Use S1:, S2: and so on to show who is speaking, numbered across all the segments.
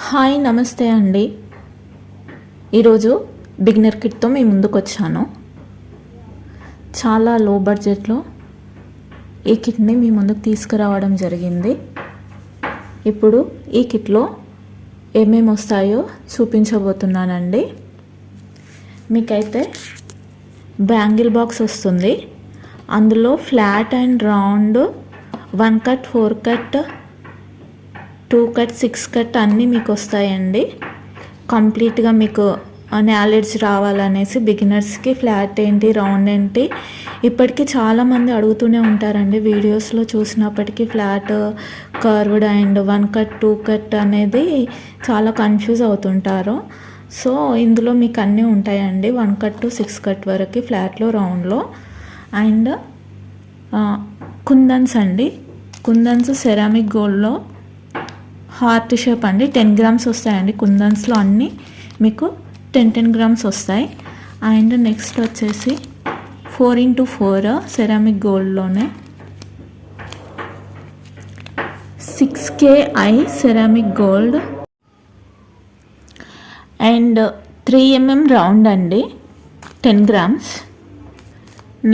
S1: Hi నమస్తే అండి. ఈరోజు బిగినర్ కిట్తో మీ ముందుకు వచ్చాను. చాలా లో బడ్జెట్లో ఈ కిట్ని మీ ముందుకు తీసుకురావడం జరిగింది. ఇప్పుడు ఈ కిట్లో ఏమేమి వస్తాయో చూపించబోతున్నానండి. మీకైతే బ్యాంగిల్ బాక్స్ వస్తుంది. అందులో flat and round 1 cut, 4 cut, 2 cut, 6 cut అన్నీ మీకు వస్తాయండి. కంప్లీట్గా మీకు నాలెడ్జ్ రావాలనేసి బిగినర్స్కి ఫ్లాట్ ఏంటి, రౌండ్ ఏంటి, ఇప్పటికీ చాలామంది అడుగుతూనే ఉంటారండి. వీడియోస్లో చూసినప్పటికీ flat, curved and 1 cut, 2 cut అనేది చాలా కన్ఫ్యూజ్ అవుతుంటారు. సో ఇందులో మీకు అన్నీ ఉంటాయండి. 1 కట్ టు 6 కట్ వరకు ఫ్లాట్లో, రౌండ్లో. అండ్ కుందన్స్ అండి. కుందన్స్ సెరామిక్ గోల్డ్లో హార్ట్ షేప్ అండి. 10 గ్రామ్స్ వస్తాయండి. కుందన్స్లో అన్నీ మీకు 10 గ్రామ్స్ వస్తాయి. అండ్ నెక్స్ట్ వచ్చేసి 4x4 సెరామిక్ గోల్డ్లోనే 6KI ceramic gold and 3mm round అండి, 10 గ్రామ్స్.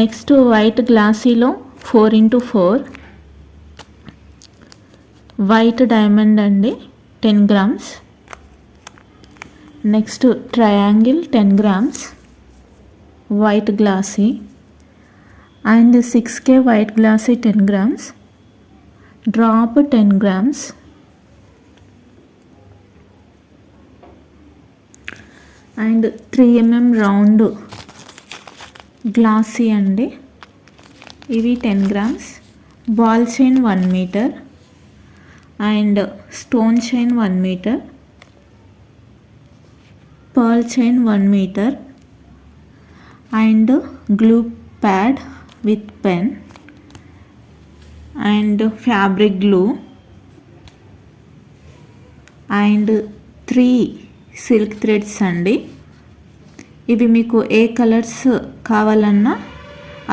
S1: నెక్స్ట్ వైట్ గ్లాసీలో 4x4 వైట్ డైమండ్ అండి, 10 grams. Next triangle 10 grams white glossy and 6K white glossy 10 grams, drop 10 grams and 3mm round glossy అండి, ఇవి 10 grams. Ball chain 1 metre and stone chain 1 metre, pearl chain 1 metre and glue pad with pen and fabric glue and 3 silk threads అండి. ఇవి మీకు ఏ colours కావాలన్నా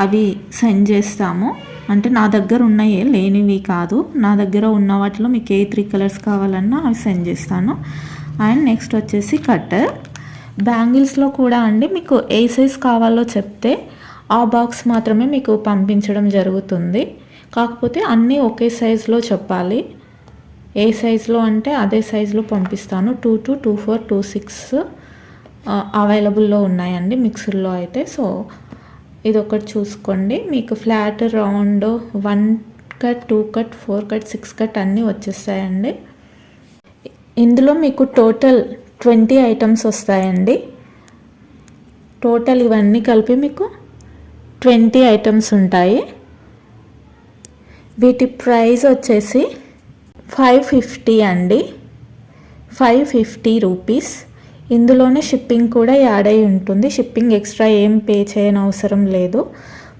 S1: అవి send చేస్తాము. అంటే నా దగ్గర ఉన్నాయి, లేనివి కాదు. నా దగ్గర ఉన్న వాటిలో మీకు ఏ 3 కలర్స్ కావాలన్నా అవి సెండ్ చేస్తాను. అండ్ నెక్స్ట్ వచ్చేసి కట్టర్. బ్యాంగిల్స్లో కూడా అండి మీకు ఏ సైజ్ కావాలో చెప్తే ఆ బాక్స్ మాత్రమే మీకు పంపించడం జరుగుతుంది. కాకపోతే అన్నీ ఒకే సైజులో చెప్పాలి. ఏ సైజులో అంటే అదే సైజులో పంపిస్తాను. 2 to 2 4 2 6 అవైలబుల్లో ఉన్నాయండి మిక్సర్లో అయితే. సో ఇది ఒకటి చూసుకోండి. మీకు flat, round, 1 cut, 2 cut, 4 cut, 6 cut అన్నీ వచ్చేస్తాయండి. ఇందులో మీకు టోటల్ 20 ఐటమ్స్ వస్తాయండి. టోటల్ ఇవన్నీ కలిపి మీకు 20 ఐటమ్స్ ఉంటాయి. వీటి ప్రైస్ వచ్చేసి 550 అండి, 550 రూపీస్. ఇందులోనే షిప్పింగ్ కూడా యాడ్ అయి ఉంటుంది. షిప్పింగ్ ఎక్స్ట్రా ఏం పే చేయని అవసరం లేదు.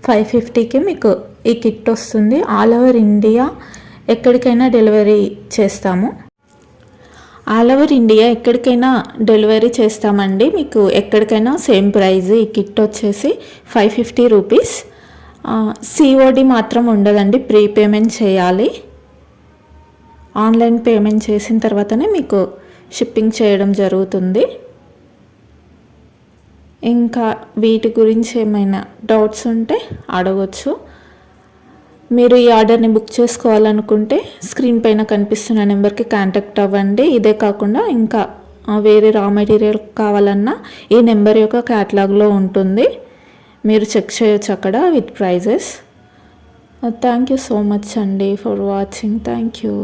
S1: 550కి మీకు ఈ కిట్ వస్తుంది. ఆల్ ఓవర్ ఇండియా ఎక్కడికైనా డెలివరీ చేస్తాము. ఆల్ ఓవర్ ఇండియా ఎక్కడికైనా డెలివరీ చేస్తామండి. మీకు ఎక్కడికైనా సేమ్ ప్రైజ్. ఈ కిట్ వచ్చేసి 550 రూపీస్. సిఓడి మాత్రం ఉండదండి, ప్రీ పేమెంట్ చేయాలి. ఆన్లైన్ పేమెంట్ చేసిన తర్వాతనే మీకు షిప్పింగ్ చేయడం జరుగుతుంది. ఇంకా వీటి గురించి ఏమైనా డౌట్స్ ఉంటే అడగచ్చు. మీరు ఈ ఆర్డర్ని బుక్ చేసుకోవాలనుకుంటే స్క్రీన్ పైన కనిపిస్తున్న నెంబర్కి కాంటాక్ట్ అవ్వండి. ఇదే కాకుండా ఇంకా వేరే రా మెటీరియల్ కావాలన్నా ఈ నెంబర్ యొక్క క్యాటలాగ్లో ఉంటుంది, మీరు చెక్ చేయొచ్చు అక్కడ with prizes. Thank you so much అండి ఫర్ వాచింగ్. Thank you.